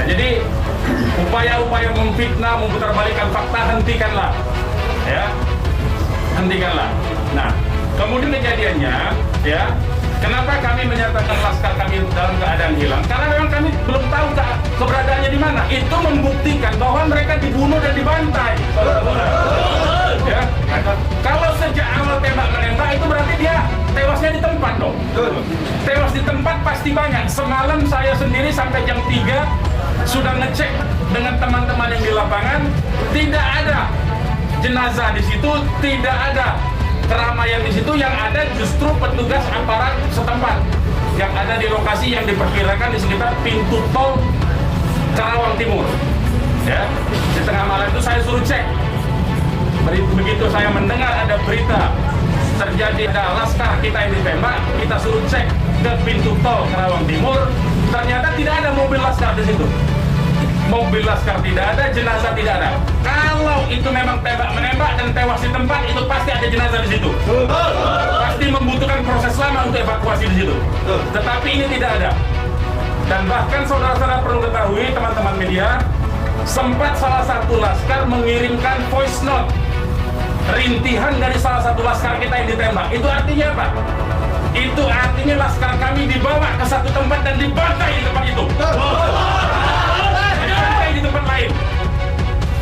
jadi upaya-upaya memfitnah, memutarbalikkan fakta, hentikanlah. Ya, hentikanlah. Nah, kemudian kejadiannya, ya, kenapa kami menyatakan laskar kami dalam keadaan hilang? Karena memang kami belum tahu keberadaannya di mana. Itu membuktikan bahwa mereka dibunuh dan dibantai. Ya, kalau sejak awal tembak menembak itu berarti dia tewasnya di tempat dong. Tewas di tempat pasti banyak. Semalam saya sendiri sampai jam 3 sudah ngecek dengan teman-teman yang di lapangan, tidak ada jenazah di situ, tidak ada keramaian di situ. Yang ada justru petugas aparat setempat yang ada di lokasi yang diperkirakan di sekitar pintu tol Karawang Timur. Ya, di tengah malam itu saya suruh cek. Begitu saya mendengar ada berita terjadi ada laskar kita yang ditembak, kita suruh cek ke pintu tol Karawang Timur. Ternyata tidak ada mobil laskar di situ. Mobil laskar tidak ada, jenazah tidak ada. Kalau itu memang tembak menembak dan tewas di tempat, itu pasti ada jenazah di situ. Pasti membutuhkan proses lama untuk evakuasi di situ. Tetapi ini tidak ada. Dan bahkan saudara-saudara perlu ketahui, teman-teman media, sempat salah satu laskar mengirimkan voice note rintihan dari salah satu laskar kita yang ditembak. Itu artinya apa? Itu artinya laskar kami dibawa ke satu tempat dan dibantai di tempat itu. Dibantai di tempat lain.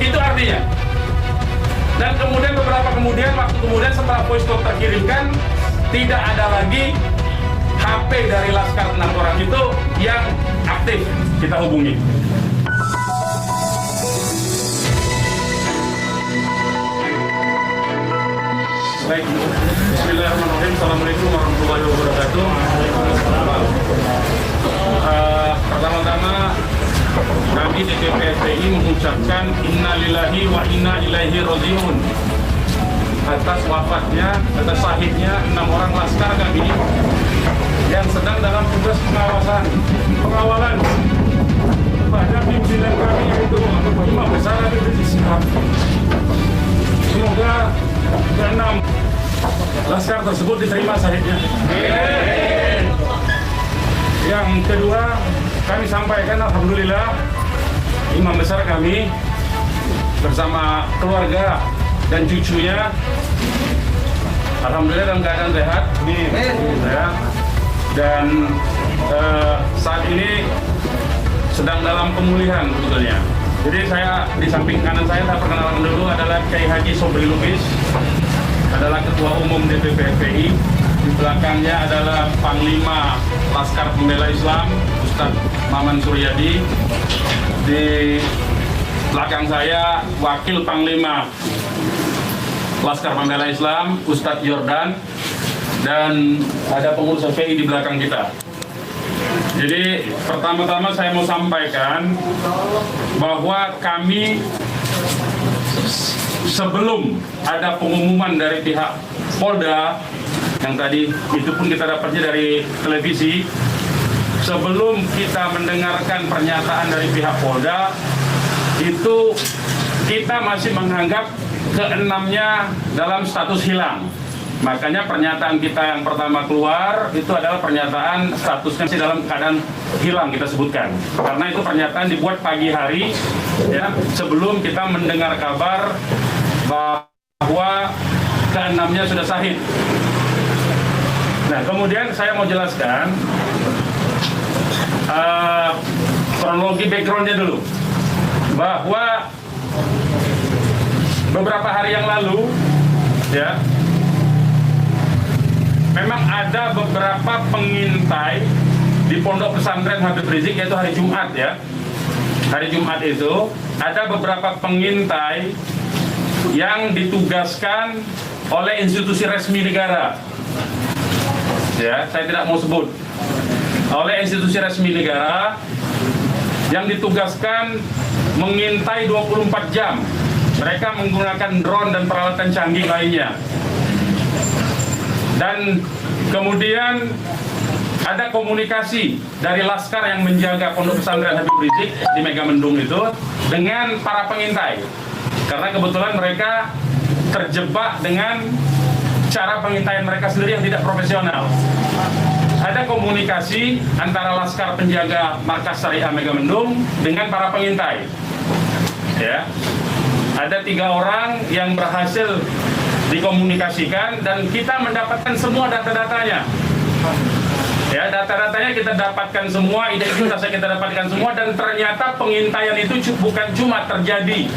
Itu artinya. Dan kemudian waktu kemudian setelah voice note terkirimkan, tidak ada lagi HP dari laskar 6 orang itu yang aktif kita hubungi. Baik, bismillahirrahmanirrahim. Assalamualaikum warahmatullahi wabarakatuh. Pertama-tama kami DPP FPI mengucapkan innalillahi wa inna ilaihi rajiun atas wafatnya, atas syahidnya 6 orang laskar kami yang sedang dalam tugas pengawalan pada pimpinan kami yaitu Imam Besar Habib Rizik Syihab. Semoga ke-6 laskar tersebut diterima syahidnya. Yang kedua, kami sampaikan alhamdulillah Imam Besar kami bersama keluarga dan cucunya alhamdulillah dalam keadaan sehat. Ya. Dan saat ini sedang dalam pemulihan sebetulnya. Jadi saya di samping kanan saya perkenalkan dulu adalah Kiai Haji Sobri Lubis, adalah Ketua Umum DPP FPI. Di belakangnya adalah Panglima Laskar Pembela Islam Ustadz Maman Suryadi. Di belakang saya Wakil Panglima Laskar Pembela Islam Ustadz Yordan, dan ada pengurus FPI di belakang kita. Jadi pertama-tama saya mau sampaikan bahwa kami sebelum ada pengumuman dari pihak Polda, yang tadi itu pun kita dapatnya dari televisi, sebelum kita mendengarkan pernyataan dari pihak Polda, itu kita masih menganggap keenamnya dalam status hilang. Makanya pernyataan kita yang pertama keluar itu adalah pernyataan statusnya masih dalam keadaan hilang kita sebutkan. Karena itu pernyataan dibuat pagi hari, ya, sebelum kita mendengar kabar bahwa keenamnya sudah syahid. Nah, kemudian saya mau jelaskan kronologi backgroundnya dulu, bahwa beberapa hari yang lalu, ya, memang ada beberapa pengintai di Pondok Pesantren Habib Rizik, yaitu hari Jumat, ya. Hari Jumat itu ada beberapa pengintai yang ditugaskan oleh institusi resmi negara. Ya, saya tidak mau sebut. Oleh institusi resmi negara yang ditugaskan mengintai 24 jam. Mereka menggunakan drone dan peralatan canggih lainnya. Dan kemudian ada komunikasi dari laskar yang menjaga Pondok Pesantren Habib Rizik di Megamendung itu dengan para pengintai. Karena kebetulan mereka terjebak dengan cara pengintaian mereka sendiri yang tidak profesional. Ada ada komunikasi antara Laskar penjaga markas Syariah Megamendung dengan para pengintai. Ya, ada 3 orang yang berhasil dikomunikasikan dan kita mendapatkan semua data-datanya. Ya, data-datanya kita dapatkan semua, identitasnya kita dapatkan semua, dan ternyata pengintaian itu bukan cuma terjadi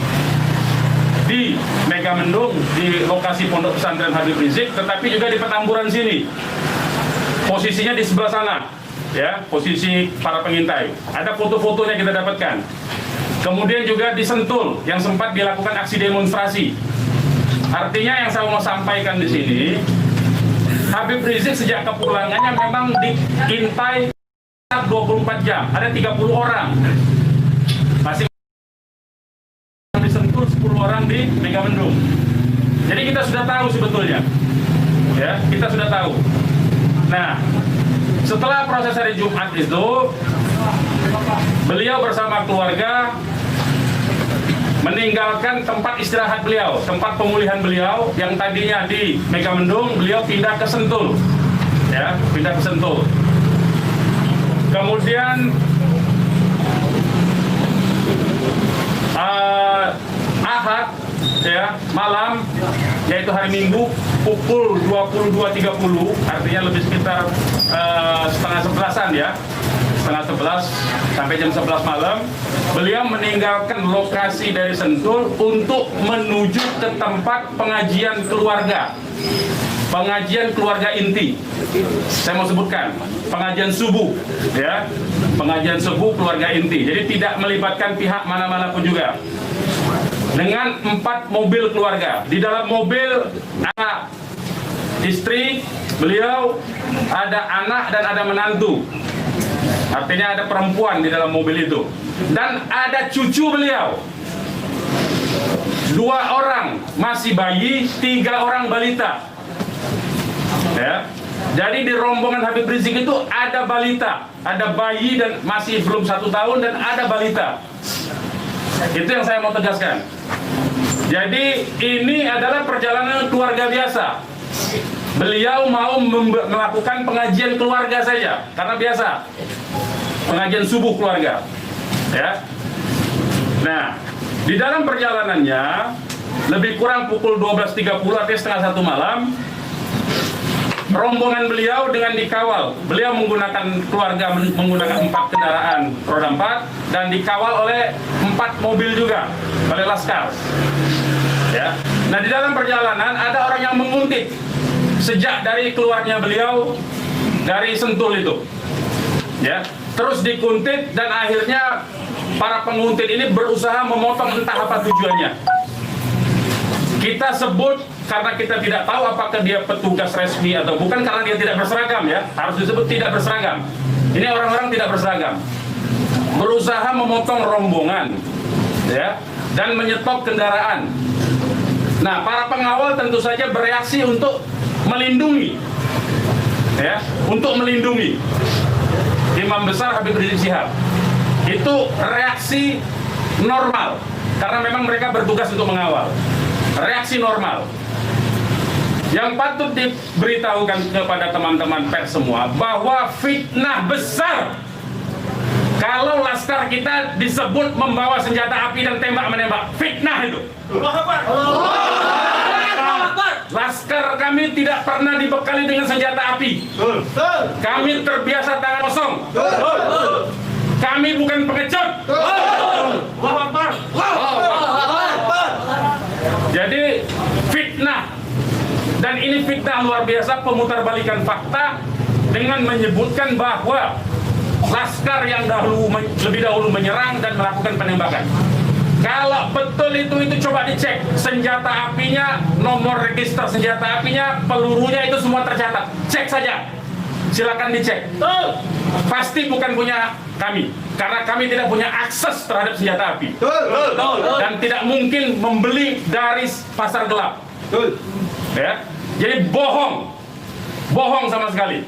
di Megamendung, di lokasi Pondok Pesantren Habib Rizik, tetapi juga di Petamburan sini. Posisinya di sebelah sana, ya, posisi para pengintai. Ada foto-fotonya kita dapatkan. Kemudian juga di Sentul yang sempat dilakukan aksi demonstrasi. Artinya yang saya mau sampaikan di sini, Habib Rizik sejak kepulangannya memang diintai 24 jam. Ada 30 orang. Masih di Sentul, 10 orang di Megamendung. Jadi kita sudah tahu sebetulnya. Ya, kita sudah tahu. Nah, setelah proses hari Jumat itu, beliau bersama keluarga meninggalkan tempat istirahat beliau, tempat pemulihan beliau yang tadinya di Megamendung, beliau pindah ke Sentul, ya, pindah ke Sentul. Kemudian Ahad, ya, malam, yaitu hari Minggu pukul 22.30, artinya lebih sekitar setengah 11-an, ya, setengah 11 sampai jam 11 malam, beliau meninggalkan lokasi dari Sentul untuk menuju ke tempat pengajian keluarga. Pengajian keluarga inti. Saya mau sebutkan, pengajian subuh, ya. Pengajian subuh keluarga inti. Jadi tidak melibatkan pihak mana-mana pun juga. Dengan 4 mobil keluarga. Di dalam mobil anak, istri, beliau, ada anak dan ada menantu. Artinya ada perempuan di dalam mobil itu. Dan ada cucu beliau. 2 orang masih bayi, 3 orang balita. Ya. Jadi di rombongan Habib Rizik itu ada balita, ada bayi dan masih belum 1 tahun, dan ada balita. Itu yang saya mau tegaskan. Jadi ini adalah perjalanan keluarga biasa. Beliau mau melakukan pengajian keluarga saja, karena biasa pengajian subuh keluarga, ya. Nah, di dalam perjalanannya lebih kurang pukul 12.30 artinya setengah 1 malam, rombongan beliau dengan dikawal. Beliau menggunakan keluarga menggunakan 4 kendaraan roda 4 dan dikawal oleh 4 mobil juga oleh Laskar. Ya. Nah, di dalam perjalanan ada orang yang menguntit sejak dari keluarnya beliau dari Sentul itu. Ya, terus dikuntit dan akhirnya para penguntit ini berusaha memotong, entah apa tujuannya. Kita sebut karena kita tidak tahu apakah dia petugas resmi atau bukan, karena dia tidak berseragam, ya. Harus disebut tidak berseragam. Ini orang-orang tidak berseragam. Berusaha memotong rombongan, ya, dan menyetop kendaraan. Nah, para pengawal tentu saja bereaksi untuk melindungi, ya, untuk melindungi Imam Besar Habib Rizik Syihab. Itu reaksi normal, karena memang mereka bertugas untuk mengawal. Reaksi normal. Yang patut diberitahukan kepada teman-teman pers semua, bahwa fitnah besar kalau Laskar kita disebut membawa senjata api dan tembak-menembak. Fitnah itu. Laskar kami tidak pernah dibekali dengan senjata api. Kami terbiasa tangan kosong. Kami bukan pengecut. Jadi fitnah, dan ini fitnah luar biasa, pemutarbalikan fakta dengan menyebutkan bahwa Laskar yang lebih dahulu menyerang dan melakukan penembakan. Kalau betul itu coba dicek senjata apinya, nomor register senjata apinya, pelurunya itu semua tercatat. Cek saja, silakan dicek. Pasti bukan punya kami, karena kami tidak punya akses terhadap senjata api. Dan tidak mungkin membeli dari pasar gelap. Ya, jadi bohong sama sekali.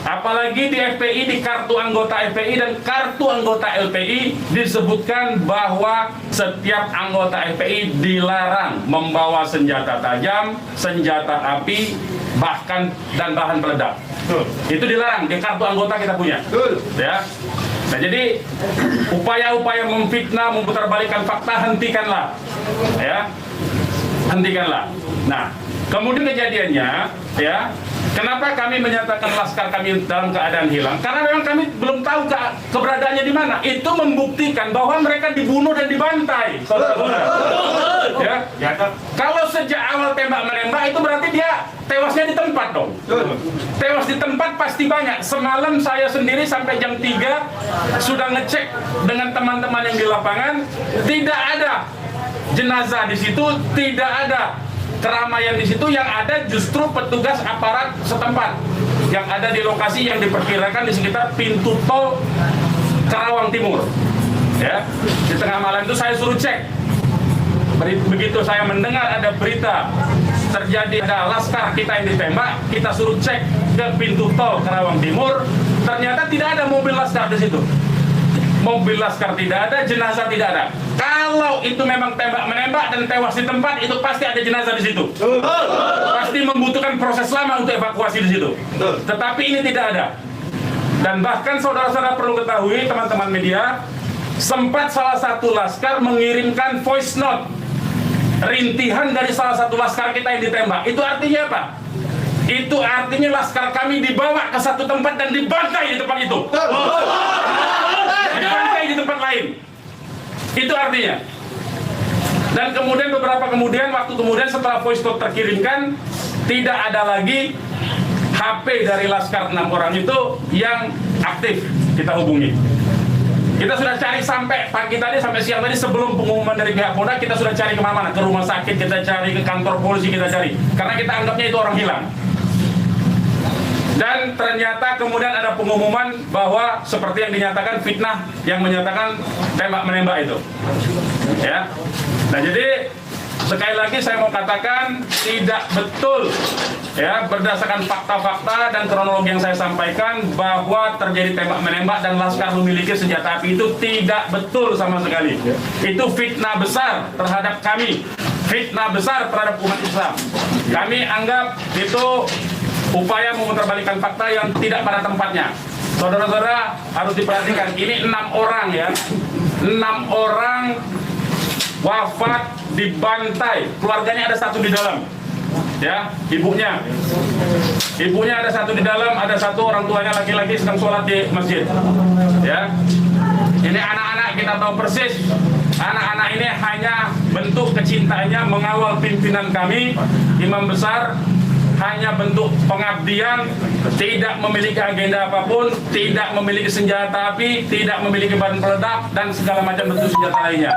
Apalagi di FPI, di kartu anggota FPI dan kartu anggota LPI disebutkan bahwa setiap anggota FPI dilarang membawa senjata tajam, senjata api, bahkan dan bahan peledak. Itu dilarang di kartu anggota kita punya. Ya. Nah, jadi upaya-upaya memfitnah, memutarbalikkan fakta hentikanlah. Ya. Hentikanlah. Nah, kemudian kejadiannya, ya, kenapa kami menyatakan laskar kami dalam keadaan hilang? Karena memang kami belum tahu keberadaannya di mana. Itu membuktikan bahwa mereka dibunuh dan dibantai, saudara-saudara. Ya, kalau sejak awal tembak menembak itu berarti dia tewasnya di tempat dong. Tewas di tempat pasti banyak. Semalam saya sendiri sampai jam 3 sudah ngecek dengan teman-teman yang di lapangan, tidak ada jenazah di situ, tidak ada keramaian di situ, yang ada justru petugas aparat setempat yang ada di lokasi yang diperkirakan di sekitar pintu tol Karawang Timur. Ya, di tengah malam itu saya suruh cek. Begitu saya mendengar ada berita terjadi ada laskar kita yang ditembak, kita suruh cek ke pintu tol Karawang Timur. Ternyata tidak ada mobil laskar di situ. Mobil laskar tidak ada, jenazah tidak ada. Kalau itu memang tembak menembak dan tewas di tempat, itu pasti ada jenazah di situ. Pasti membutuhkan proses lama untuk evakuasi di situ. Tetapi ini tidak ada. Dan bahkan saudara-saudara perlu ketahui, teman-teman media, sempat salah satu laskar mengirimkan voice note rintihan dari salah satu laskar kita yang ditembak. Itu artinya apa? Itu artinya laskar kami dibawa ke satu tempat dan dibantai di tempat itu. Dibantai di tempat lain. Itu artinya. Dan kemudian waktu kemudian setelah voice note terkirimkan, tidak ada lagi HP dari laskar 6 orang itu yang aktif kita hubungi. Kita sudah cari sampai pagi tadi, sampai siang tadi, sebelum pengumuman dari pihak Polda, kita sudah cari kemana-mana, ke rumah sakit kita cari, ke kantor polisi kita cari, karena kita anggapnya itu orang hilang. Dan ternyata kemudian ada pengumuman bahwa seperti yang dinyatakan fitnah, yang menyatakan tembak menembak itu. Ya. Nah, jadi sekali lagi saya mau katakan tidak betul, ya, berdasarkan fakta-fakta dan kronologi yang saya sampaikan bahwa terjadi tembak menembak dan laskar memiliki senjata api, itu tidak betul sama sekali. Itu fitnah besar terhadap kami, fitnah besar terhadap umat Islam. Kami anggap itu upaya memutarbalikkan fakta yang tidak pada tempatnya. Saudara-saudara harus diperhatikan, ini 6 orang, ya, 6 orang wafat dibantai. Keluarganya ada 1 di dalam, ya, ibunya ada 1 di dalam, ada 1 orang tuanya laki-laki sedang sholat di masjid. Ya, ini anak-anak kita tahu persis. Anak-anak ini hanya bentuk kecintaannya mengawal pimpinan kami, imam besar, hanya bentuk pengabdian, tidak memiliki agenda apapun, tidak memiliki senjata api, tidak memiliki bahan peledak, dan segala macam bentuk senjata lainnya.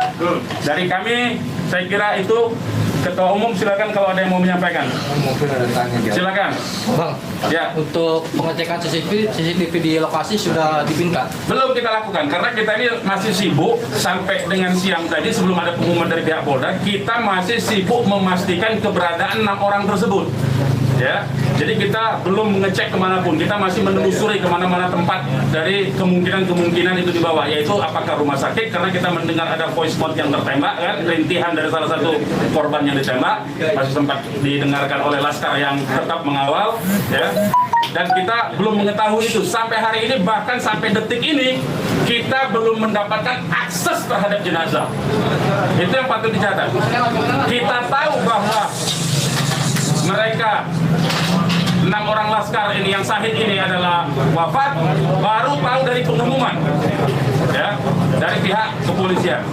Dari kami, saya kira itu. Ketua Umum, silakan kalau ada yang mau menyampaikan. Mungkin ada tanya. Silakan. Bang, ya. Untuk pengecekan CCTV di lokasi sudah dipinta? Belum kita lakukan, karena kita ini masih sibuk sampai dengan siang tadi sebelum ada pengumuman dari pihak Polda, kita masih sibuk memastikan keberadaan 6 orang tersebut. Ya, jadi kita belum mengecek kemanapun, kita masih menelusuri kemana-mana tempat dari kemungkinan itu dibawa, yaitu apakah rumah sakit, karena kita mendengar ada voice note yang tertembak, kan, rintihan dari salah satu korban yang ditembak, masih sempat didengarkan oleh laskar yang tetap mengawal, ya. Dan kita belum mengetahui itu sampai hari ini, bahkan sampai detik ini kita belum mendapatkan akses terhadap jenazah. Itu yang patut dicatat. Kita tahu bahwa mereka 6 orang laskar ini yang syahid ini adalah wafat, baru tahu dari pengumuman, ya, dari pihak kepolisian.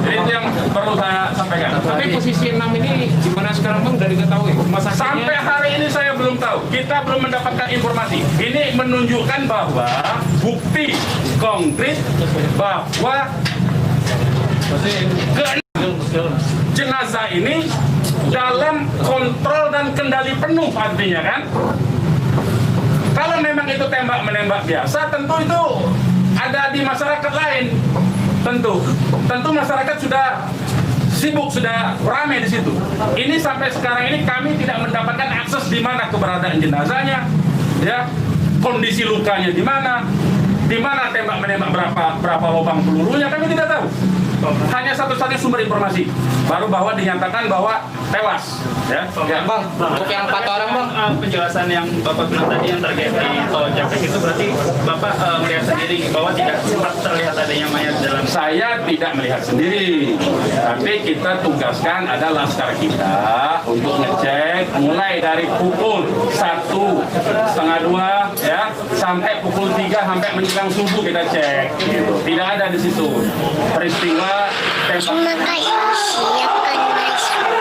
Jadi itu yang perlu saya sampaikan. Tapi posisi 6 ini gimana sekarang, Bang, dari ketahui? Sampai hari ini saya belum tahu. Kita belum mendapatkan informasi. Ini menunjukkan bahwa bukti konkret bahwa jenazah ini dalam kontrol dan kendali penuh, artinya, kan. Kalau memang itu tembak menembak biasa, tentu itu ada di masyarakat lain. Tentu masyarakat sudah sibuk, sudah ramai di situ. Ini sampai sekarang ini kami tidak mendapatkan akses di mana keberadaan jenazahnya, ya. kondisi lukanya di mana tembak menembak, berapa lubang pelurunya, kami tidak tahu. Hanya satu-satunya sumber informasi baru bahwa dinyatakan bahwa tewas. Ya. Bang, untuk yang 4 orang bang, Penjelasan yang Bapak bilang tadi yang terkait di tol Japek itu berarti Bapak melihat sendiri bahwa tidak sempat terlihat adanya mayat dalam. Saya tidak melihat sendiri, tapi kita tugaskan ada laskar kita untuk ngecek mulai dari pukul 1:30 ya sampai pukul 3 sampai menjelang subuh kita cek. Gitu. Tidak ada di situ peristiwa Terima kasih, siapkan masuk.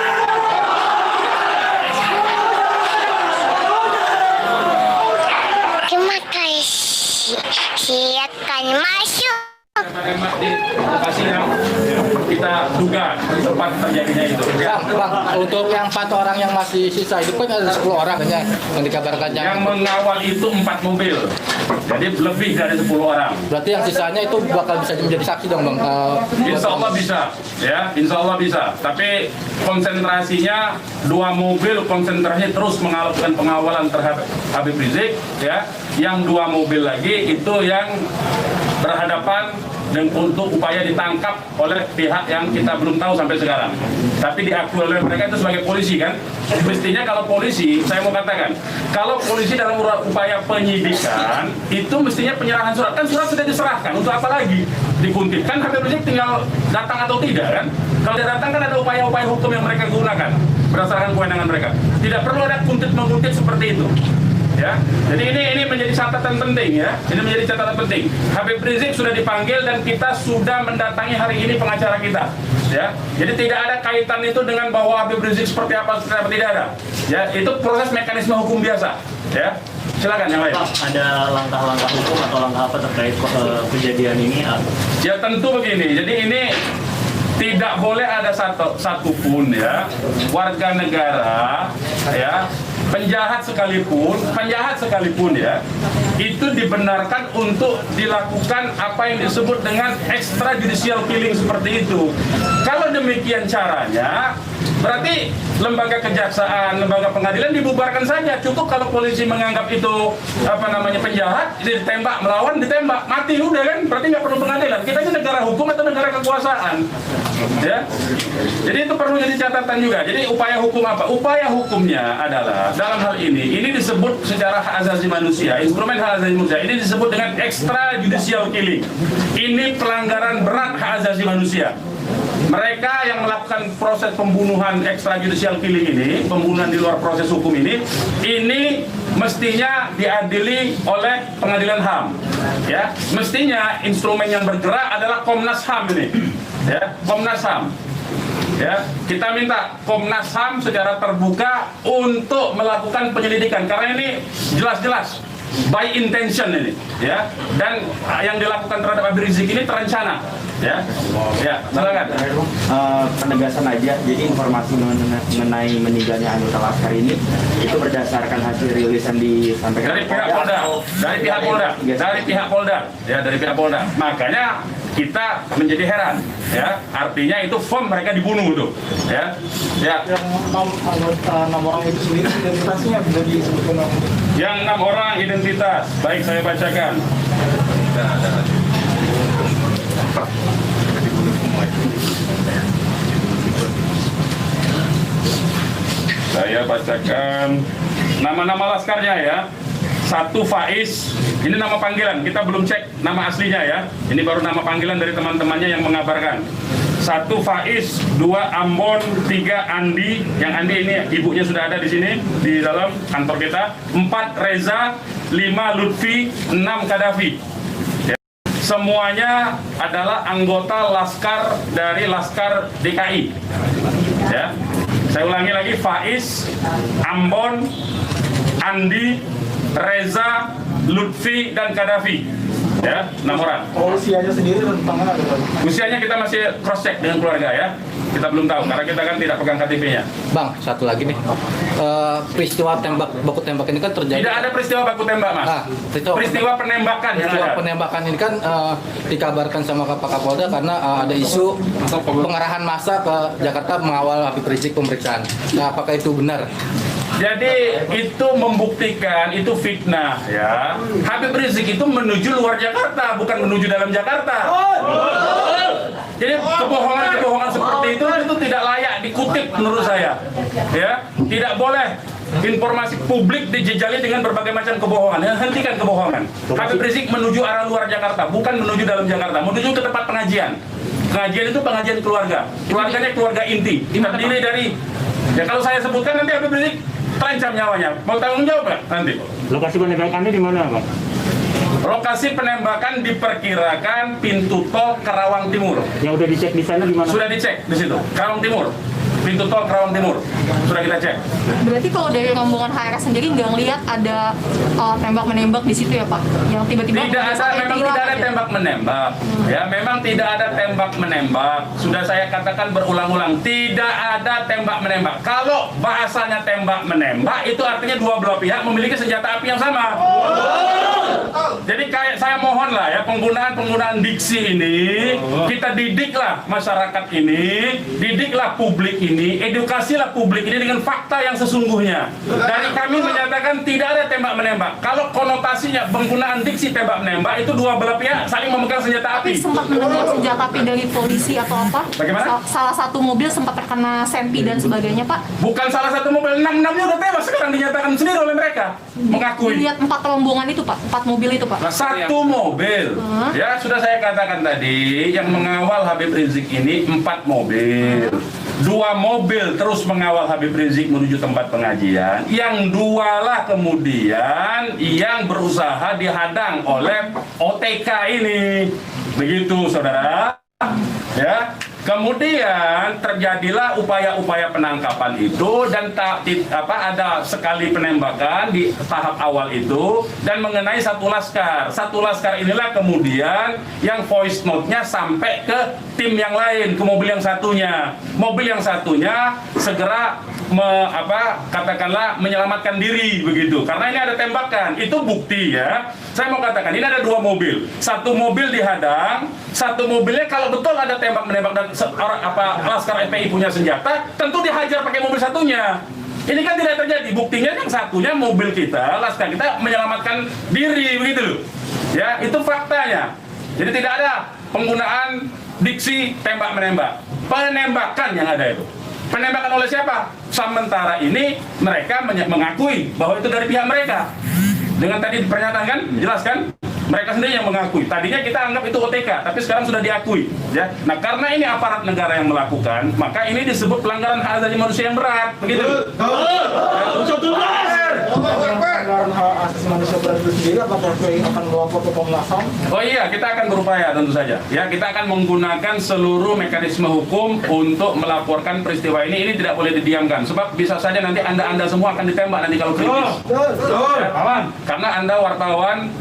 Terima kasih, siapkan masuk. tembak di lokasi yang kita duga tempat terjadinya itu. bang, untuk yang 4 orang yang masih sisa itu kan ada 10 orang kan yang dikabarkan Yang mengawal itu 4 mobil, jadi lebih dari 10 orang. Berarti yang sisanya itu bakal bisa menjadi saksi dong bang? Insya Allah bisa, ya, insya Allah bisa. Tapi konsentrasinya 2 mobil konsentrasi terus melakukan pengawalan terhadap Habib Rizik, ya. Yang 2 mobil lagi itu yang berhadapan dan untuk upaya ditangkap oleh pihak yang kita belum tahu sampai sekarang. Tapi diakui oleh mereka itu sebagai polisi kan. Mestinya kalau polisi, saya mau katakan, kalau polisi dalam upaya penyidikan itu mestinya penyerahan surat. Kan surat sudah diserahkan, untuk apa lagi dikuntit? Kan Habib Rizik tinggal datang atau tidak kan. Kalau dia datang kan ada upaya-upaya hukum yang mereka gunakan berdasarkan kewenangan mereka. Tidak perlu ada kuntit-menguntit seperti itu. Ya, jadi ini menjadi catatan penting ya. Ini menjadi catatan penting. Habib Rizik sudah dipanggil dan kita sudah mendatangi hari ini pengacara kita. Ya, jadi tidak ada kaitan itu dengan bahwa Habib Rizik seperti apa, tidak ada. Ya, itu proses mekanisme hukum biasa. Ya, silakan yang lain. Pak, ada langkah-langkah hukum atau langkah apa terkait kejadian ini? Ya tentu begini. Jadi ini tidak boleh ada satupun ya warga negara ya penjahat sekalipun ya itu dibenarkan untuk dilakukan apa yang disebut dengan extrajudicial killing seperti itu. Kalau demikian caranya berarti lembaga kejaksaan, lembaga pengadilan dibubarkan saja. Cukup kalau polisi menganggap itu penjahat, ditembak, melawan, ditembak, mati udah kan? Berarti nggak perlu pengadilan. Kita ini negara hukum atau negara kekuasaan, ya. Jadi itu perlu jadi catatan juga. Jadi upaya hukum apa? Upaya hukumnya adalah dalam hal ini disebut secara hak asasi manusia, instrumen hak asasi manusia. Ini disebut dengan extrajudicial killing. Ini pelanggaran berat hak asasi manusia. Mereka yang melakukan proses pembunuhan extrajudicial killing ini, pembunuhan di luar proses hukum ini mestinya diadili oleh pengadilan HAM. Ya, mestinya instrumen yang bergerak adalah Komnas HAM ini. Ya, Komnas HAM. Ya, kita minta Komnas HAM secara terbuka untuk melakukan penyelidikan karena ini jelas-jelas by intention ini, ya, dan yang dilakukan terhadap Habib Rizik ini terencana, ya, silakan. Penegasan aja, jadi informasi mengenai meninggalnya anggota laskar ini itu berdasarkan hasil rilisan disampaikan Dari pihak Polda. Makanya kita menjadi heran, ya, artinya itu firm mereka dibunuh tuh, ya. Yang 6 orang itu sendiri identitasnya bisa disebutkan. Yang 6 orang identitas, baik saya bacakan. Saya bacakan nama-nama laskarnya ya. 1 Faiz, ini nama panggilan, kita belum cek nama aslinya ya. Ini baru nama panggilan dari teman-temannya yang mengabarkan. 1 Faiz, 2 Ambon, 3 Andi, yang Andi ini ibunya sudah ada di sini di dalam kantor kita. 4 Reza, 5 Lutfi, 6 Kadafi. Ya. Semuanya adalah anggota laskar dari Laskar DKI. Ya. Saya ulangi lagi, Faiz, Ambon, Andi, Reza, Lutfi, dan Kadafi. Ya, 6 orang. Usianya sendiri rentangnya ada berapa? Usianya kita masih cross check dengan keluarga ya. Kita belum tahu karena kita kan tidak pegang KTP-nya. Bang, satu lagi nih. Peristiwa baku tembak ini kan terjadi. Tidak ada peristiwa baku tembak, Mas. Nah, peristiwa penembakan yang Peristiwa ada. penembakan ini kan dikabarkan sama Pak Kapolda karena ada isu pengerahan massa ke Jakarta mengawal Habib Rizik pemeriksaan. Nah, apakah itu benar? Jadi itu membuktikan itu fitnah ya. Habib Rizik itu menuju luar Jakarta, bukan menuju dalam Jakarta. Jadi kebohongan-kebohongan seperti itu tidak layak dikutip menurut saya. Ya, tidak boleh informasi publik dijejali dengan berbagai macam kebohongan. Hentikan kebohongan. Habib Rizik menuju arah luar Jakarta, bukan menuju dalam Jakarta, menuju ke tempat pengajian. Pengajian itu pengajian keluarga. Keluarganya keluarga inti. Terdiri dari, ya kalau saya sebutkan nanti Habib Rizik terancam nyawanya. Mau tanggung jawab nggak nanti? Lokasi penembakannya di mana, Bang? Lokasi penembakan diperkirakan pintu tol Karawang Timur. Yang udah dicek di sana di mana? Sudah dicek di situ, Karawang Timur. Pintu tol Karawang Timur. Sudah kita cek. Berarti kalau dari rombongan HRS sendiri nggak ngelihat ada tembak-menembak di situ ya Pak? Yang tiba-tiba Tidak ada, memang tidak ada tembak menembak. Ya, memang tidak ada tembak menembak. Sudah saya katakan berulang-ulang, tidak ada tembak menembak. Kalau bahasanya tembak menembak, itu artinya dua belah pihak memiliki senjata api yang sama. Jadi kayak saya mohon lah ya, penggunaan diksi ini kita didiklah masyarakat ini, didiklah publik ini, edukasilah publik ini dengan fakta yang sesungguhnya. Dari kami menyatakan tidak ada tembak menembak. Kalau konotasinya penggunaan diksi tembak menembak itu dua belah pihak saling memegang senjata api. Tapi sempat mendengar senjata api dari polisi atau apa? Bagaimana? Salah satu mobil sempat terkena sempi dan sebagainya Pak. Bukan salah satu mobil, 6-6-nya udah tewas sekarang dinyatakan sendiri oleh mereka. Mengakui. Dilihat 4 rombongan itu Pak, 4 mobil itu Pak. Nah, satu mobil, ya sudah saya katakan tadi, yang mengawal Habib Rizik ini 4 mobil. 2 mobil terus mengawal Habib Rizik menuju tempat pengajian. Yang 2 lah kemudian yang berusaha dihadang oleh OTK ini. Begitu saudara. Ya. Kemudian terjadilah upaya-upaya penangkapan itu dan ada sekali penembakan di tahap awal itu dan mengenai satu laskar. Satu laskar inilah kemudian yang voice note-nya sampai ke tim yang lain, ke mobil yang satunya. Mobil yang satunya segera katakanlah menyelamatkan diri begitu. Karena ini ada tembakan. Itu bukti ya. Saya mau katakan ini ada 2 mobil. Satu mobil dihadang, satu mobilnya kalau betul ada tembak menembak dan laskar FPI punya senjata, tentu dihajar pakai mobil satunya. Ini kan tidak terjadi. Buktinya yang satunya mobil kita, laskar kita menyelamatkan diri begitu loh. Ya, itu faktanya. Jadi tidak ada penggunaan diksi tembak menembak. Penembakan yang ada itu. Penembakan oleh siapa? Sementara ini mereka mengakui bahwa itu dari pihak mereka. Dengan tadi pernyataan kan, jelas kan? Mereka sendiri yang mengakui. Tadinya kita anggap itu OTK, tapi sekarang sudah diakui. Ya. Nah, karena ini aparat negara yang melakukan, maka ini disebut pelanggaran hak asasi manusia yang berat. Begitu. Pelanggaran hak asasi manusia berat itu sendiri, apakah FPI akan melapor ke Komnas HAM? Oh iya, kita akan berupaya tentu saja. Ya, kita akan menggunakan seluruh mekanisme hukum untuk melaporkan peristiwa ini. Ini tidak boleh didiamkan, sebab bisa saja nanti anda semua akan ditembak nanti kalau kritis. Ya, karena anda wartawan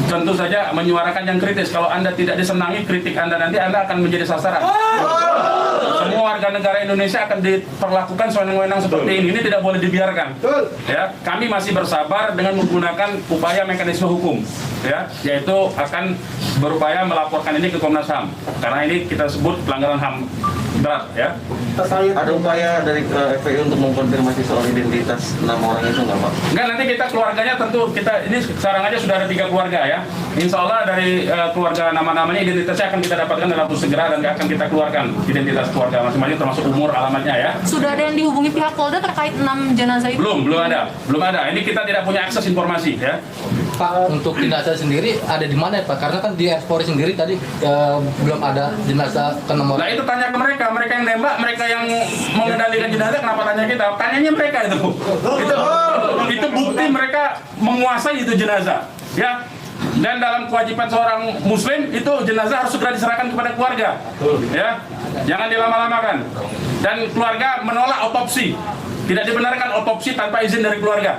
tentu saja menyuarakan yang kritis. Kalau anda tidak disenangi kritik anda nanti anda akan menjadi sasaran. Semua warga negara Indonesia akan diperlakukan sewenang-wenang seperti ini. Ini tidak boleh dibiarkan. Ya, kami masih bersabar dengan menggunakan upaya mekanisme hukum. Ya, yaitu akan berupaya melaporkan ini ke Komnas HAM. Karena ini kita sebut pelanggaran HAM berat. Ya. Ada upaya dari FPI untuk mengkonfirmasi soal identitas 6 orang itu nggak Pak? Enggak, nanti kita keluarganya tentu ini sekarang aja sudah ada 3 keluarga ya. Insya Allah dari keluarga nama-namanya identitasnya akan kita dapatkan dalam waktu segera dan akan kita keluarkan identitas keluarga masing-masing termasuk umur, alamatnya ya. Sudah ada yang dihubungi pihak Polda terkait 6 jenazah itu? Belum ada. Ini kita tidak punya akses informasi ya. Pak, untuk jenazah sendiri ada di mana ya Pak? Karena kan di Polri sendiri tadi belum ada jenazah ke nomor. Nah itu tanya ke mereka yang nembak, mereka yang mengendalikan jenazah, kenapa tanya kita? Tanyanya mereka itu bukti mereka menguasai itu jenazah, ya. Dan dalam kewajiban seorang muslim itu jenazah harus segera diserahkan kepada keluarga, ya. Jangan dilama-lamakan. Dan keluarga menolak otopsi. Tidak dibenarkan otopsi tanpa izin dari keluarga.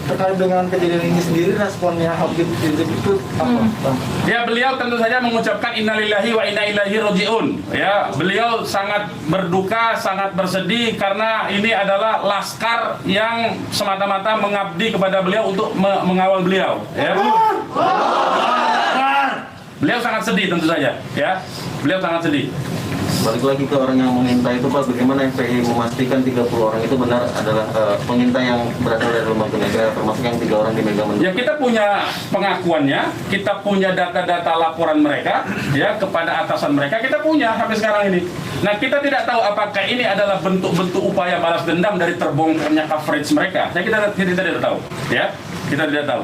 Terkait dengan kejadian ini sendiri, responnya Habib Rizik itu apa? Ya, beliau tentu saja mengucapkan innalillahi wa inna ilaihi rajiun. Ya, beliau sangat berduka, sangat bersedih karena ini adalah laskar yang semata-mata mengabdi kepada beliau untuk mengawal beliau. Ya. Beliau sangat sedih tentu saja. Ya, beliau sangat sedih. Balik lagi ke orang yang mengintai itu Pak, bagaimana FPI memastikan 30 orang itu benar adalah pengintai yang berasal dari lembaga negara, termasuk yang 3 orang di Mega Mendung? Ya kita punya pengakuannya, kita punya data-data laporan mereka ya kepada atasan mereka, kita punya sampai sekarang ini. Nah kita tidak tahu apakah ini adalah bentuk-bentuk upaya balas dendam dari terbongkarnya coverage mereka. Kita tidak tahu, ya kita tidak tahu.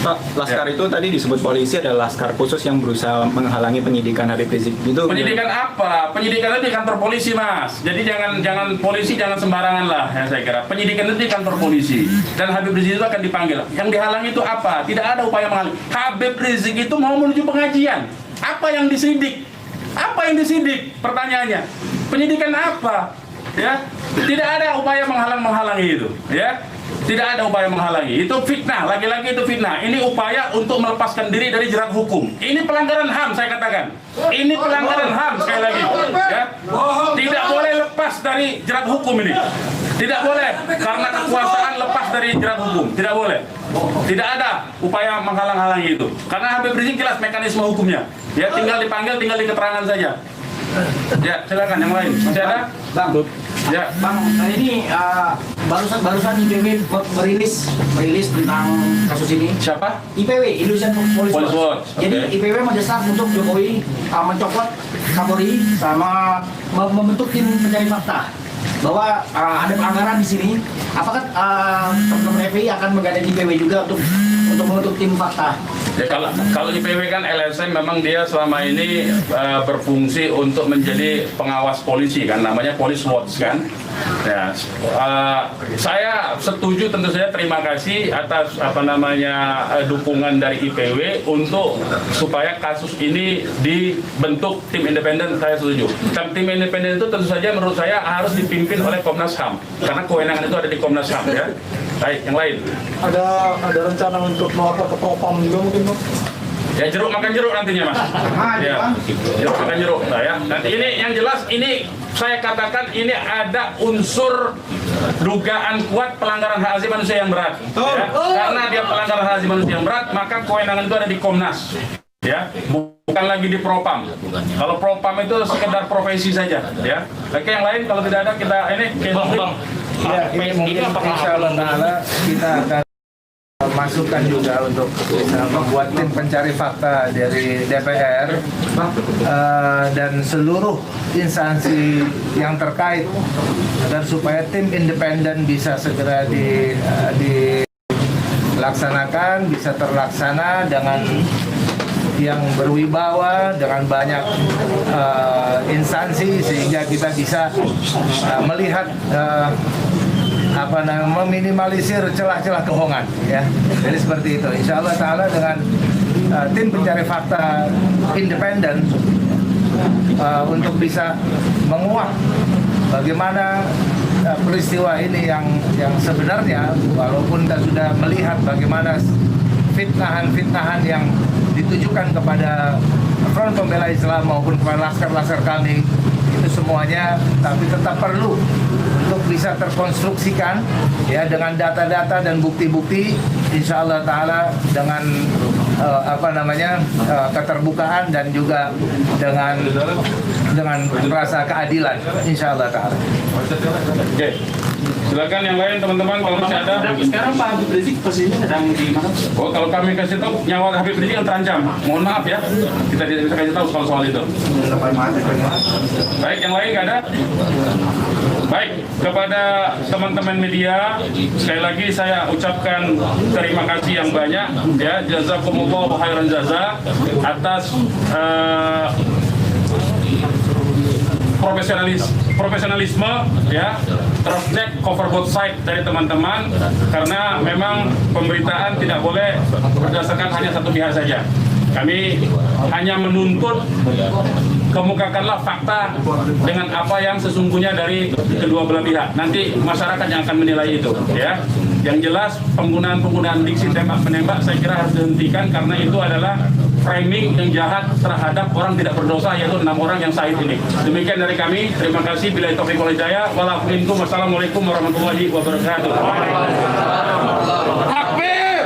Pak, Laskar itu tadi disebut polisi adalah laskar khusus yang berusaha menghalangi penyidikan Habib Rizik. Itu penyidikan apa? Penyidikan itu di kantor polisi, Mas. Jadi jangan polisi jangan sembarangan lah ya saya kira. Penyidikan itu di kantor polisi dan Habib Rizik itu akan dipanggil. Yang dihalangi itu apa? Tidak ada upaya menghalangi. Habib Rizik itu mau menuju pengajian. Apa yang disidik? Apa yang disidik? Pertanyaannya. Penyidikan apa? Ya, tidak ada upaya menghalangi itu. Ya. Tidak ada upaya menghalangi. Itu fitnah, lagi-lagi itu fitnah. Ini upaya untuk melepaskan diri dari jerat hukum. Ini pelanggaran HAM saya katakan. Ini pelanggaran HAM sekali lagi. Ya. Tidak boleh lepas dari jerat hukum ini. Tidak boleh karena kekuasaan lepas dari jerat hukum. Tidak boleh. Tidak ada upaya menghalang-halangi itu. Karena Habib Rizik jelas mekanisme hukumnya. Ya tinggal dipanggil, tinggal diketerangan saja. Ya silakan yang lain. Masih ada? Bang, ya. Bang, ini barusan IPW merilis tentang kasus ini. Siapa? IPW, Indonesian Police Police Watch. Watch. Jadi Okay. IPW mendesak untuk Jokowi mencopot Kapolri sama membentuk tim pencari fakta bahwa ada pelanggaran di sini. Apakah teman-teman FPI akan menggandeng IPW juga untuk membentuk tim fakta? Ya, kalau IPW kan LSM memang dia selama ini berfungsi untuk menjadi pengawas polisi kan, namanya Police Watch kan. Ya, saya setuju, tentu saja terima kasih atas dukungan dari IPW untuk supaya kasus ini dibentuk tim independen. Saya setuju. Dan tim independen itu tentu saja menurut saya harus dipimpin oleh Komnas HAM karena kewenangan itu ada di Komnas HAM ya. Baik, yang lain. Ada rencana untuk melapor ke Propam juga mungkin, Bang? Ya jeruk makan jeruk nantinya, Mas. Ya, jeruk makan jeruk. Nah, ya. Nanti ini yang jelas ini saya katakan ini ada unsur dugaan kuat pelanggaran hak asasi manusia yang berat. Ya. Karena dia pelanggaran hak asasi manusia yang berat, maka kewenangan itu ada di Komnas. Ya, bukan lagi di Propam. Kalau Propam itu sekedar profesi saja, ya. Oke, yang lain kalau tidak ada kita ini Ya, ini mungkin insya Allah Ta'ala kita akan masukkan juga untuk membuat tim pencari fakta dari DPR dan seluruh instansi yang terkait agar supaya tim independen bisa segera dilaksanakan, bisa terlaksana dengan yang berwibawa, dengan banyak instansi sehingga kita bisa melihat meminimalisir celah-celah kebohongan ya. Jadi seperti itu. Insya Allah Ta'ala dengan tim pencari fakta independen untuk bisa menguak bagaimana peristiwa ini yang sebenarnya, walaupun kita sudah melihat bagaimana fitnahan-fitnahan yang ditujukan kepada Front Pembela Islam maupun kepada laskar-laskar kami, itu semuanya tapi tetap perlu untuk bisa terkonstruksikan ya dengan data-data dan bukti-bukti, insya Allah Ta'ala dengan keterbukaan dan juga dengan rasa keadilan, insya Allah Ta'ala. Oke, silakan yang lain teman-teman kalau masih ada. Sekarang Pak Habib Rizik posisinya sedang di mana? Oh, kalau kami kasih tahu nyawa Habib Rizik yang terancam. Mohon maaf ya, kita tidak bisa kasih tahu soal itu. Baik, yang lain nggak ada? Baik, kepada teman-teman media, sekali lagi saya ucapkan terima kasih yang banyak ya, jazakumullahu khairan jaza atas profesionalisme ya, cross-check, cover both side dari teman-teman, karena memang pemberitaan tidak boleh berdasarkan hanya satu pihak saja. Kami hanya menuntut kemukakanlah fakta dengan apa yang sesungguhnya dari kedua belah pihak. Nanti masyarakat yang akan menilai itu ya. Yang jelas penggunaan diksi tembak-menembak saya kira harus dihentikan, karena itu adalah framing yang jahat terhadap orang tidak berdosa, yaitu 6 orang yang syahid ini. Demikian dari kami. Terima kasih. Billahi taufiq wal hidayah. Wassalamualaikum warahmatullahi wabarakatuh. Takbir!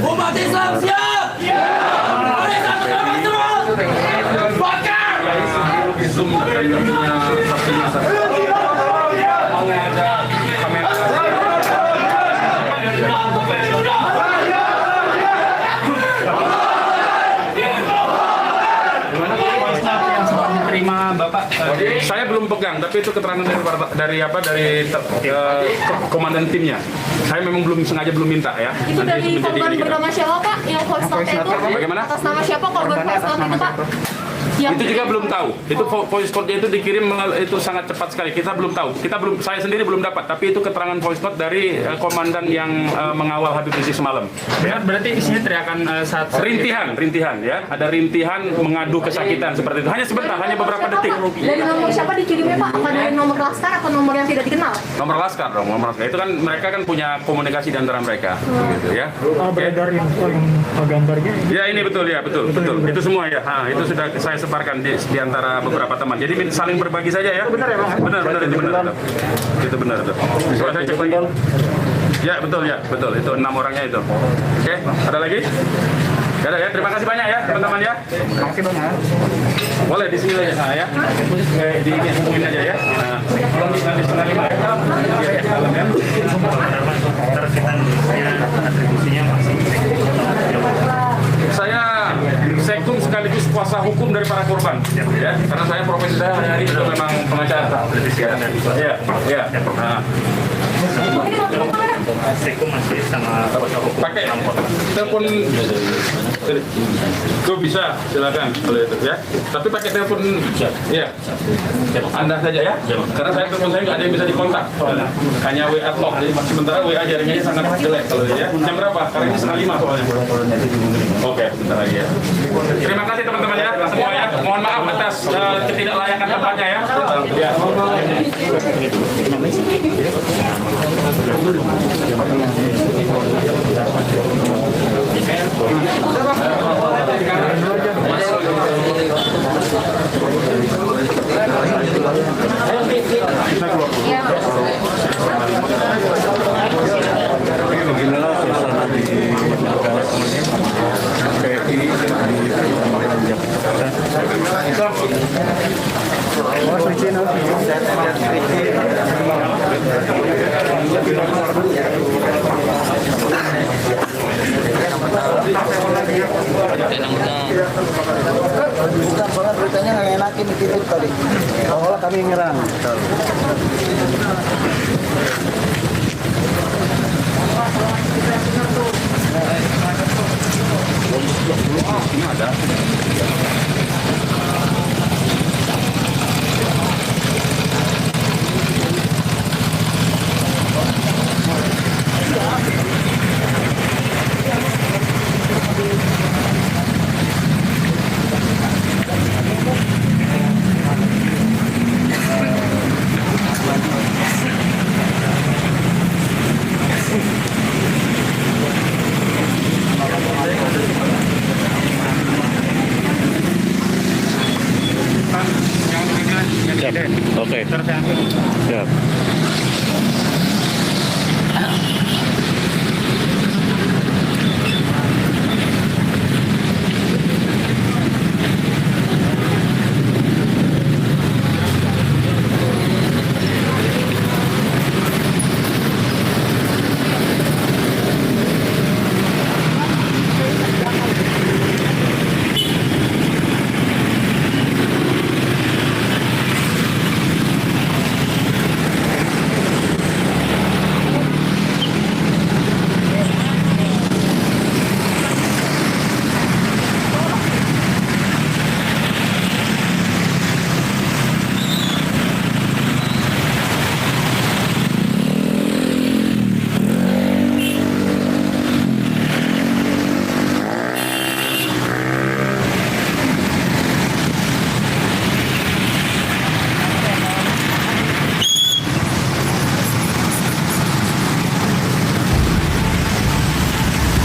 Umat Islam siap! Umat Islam siap! zoom dari punya saksinya. Mau ada kamera. Terima Bapak. Saya belum pegang, tapi itu keterangan dari komandan timnya. Saya memang belum minta ya. Itu dari korban bernama siapa Pak? Yang voice note itu? Bagaimana? Atas nama siapa korban voice note itu Pak? Itu juga belum tahu. Itu voice note-nya itu dikirim itu sangat cepat sekali. Kita belum tahu. Saya sendiri belum dapat. Tapi itu keterangan voice note dari komandan yang mengawal Habib Rizik semalam. Ya, berarti isinya teriakan saat rintihan ya. Ada rintihan mengadu kesakitan seperti itu. Hanya sebentar, hanya beberapa detik. Dari nomor siapa dikirimnya Pak? Apa dari nomor laskar atau nomor yang tidak dikenal? Nomor laskar dong, nomor laskar. Itu kan mereka kan punya komunikasi di antara mereka, gitu ya. Beredar gambarnya. Ya ini betul ya, betul. Itu semua ya. Itu sudah saya sebarkan di antara beberapa teman. Jadi saling berbagi saja ya. Benar ya, Bang? Benar itu benar. Itu benar itu. Coba saya cek lagi. Ya, betul. Itu 6 orangnya itu. Oke, ada lagi? Ya, ya, terima kasih banyak ya, teman-teman ya. Terima kasih banyak. Boleh di sini aja saya. Dihubungin aja ya. Nah, nanti setengah 5 ya. Ya, dalam ya. atribusinya masih saya sektum sekaligus kuasa hukum dari para korban, ya, karena saya profesi saya hari-hari itu memang pengacara. Ya. Nah. Sektum masih sama kuasa hukum. Pakai telepon, itu bisa silakan kalau itu ya. Tapi pakai telepon, ya. Anda saja ya, karena saya telepon saya nggak ada yang bisa dikontak, hanya WA lock. Jadi sementara WA jaringannya sangat jelek kalau ya. Jam berapa? Karena ini setengah 5 soalnya. Oke, sebentar lagi ya. Terima kasih teman-teman ya, semua ya. Mohon maaf atas ketidaklayakan tempatnya ya. Beginilah suasana di markas PI di Bukan, soalnya beritanya nggak enakin dikit tadi. Awalnya kami nyerang. Ini ada. Oke. Siap.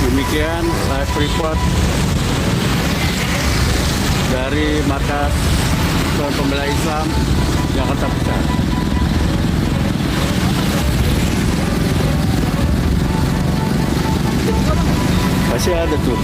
Demikian live report dari markas Front Pembela Islam Jakarta Pusat. Masih ada tuh.